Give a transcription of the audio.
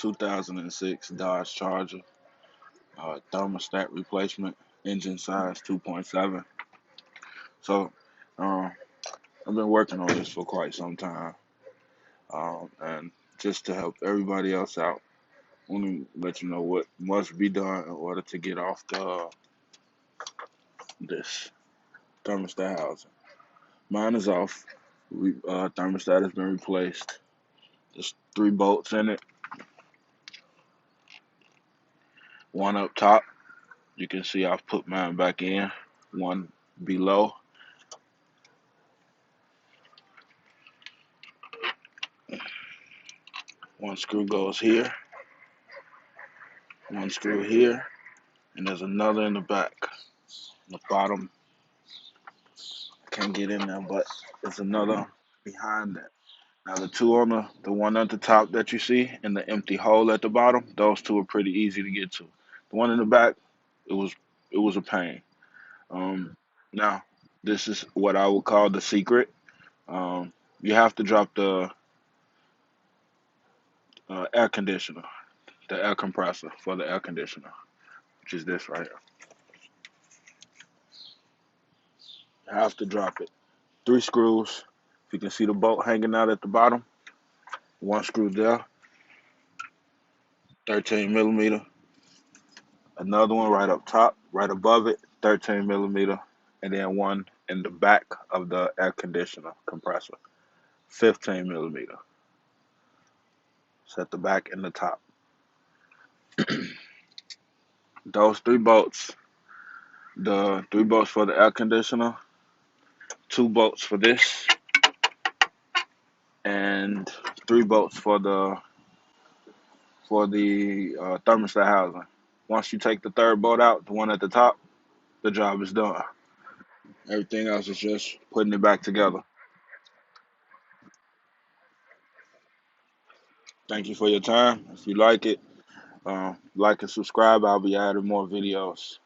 2006 Dodge Charger, thermostat replacement, engine size 2.7. So, um, I've been working on this for quite some time, and just to help everybody else out, I want to let you know what must be done in order to get off this thermostat housing. Mine is off. Thermostat has been replaced. There's three bolts in it. One up top. You can see I've put mine back in. One below. One screw goes here. One screw here. And there's another in the back. The bottom. I can't get in there, but there's another behind that. Now the two on the one at the top that you see and the empty hole at the bottom, those two are pretty easy to get to. The one in the back, it was it was a pain. Um, Now this is what I would call the secret. You have to drop the air conditioner, the air compressor for the air conditioner, which is this right here. You have to drop it. Three screws. If you can see the bolt hanging out at the bottom, one screw there, 13 millimeter. Another one right up top, right above it, 13 millimeter, and then one in the back of the air conditioner compressor, 15 millimeter. Set the back and the top. Those three bolts, the three bolts for the air conditioner, two bolts for this, and three bolts for the thermostat housing. Once you take the third bolt out, the one at the top, the job is done. Everything else is just putting it back together. Thank you for your time. If you like it, like and subscribe. I'll be adding more videos.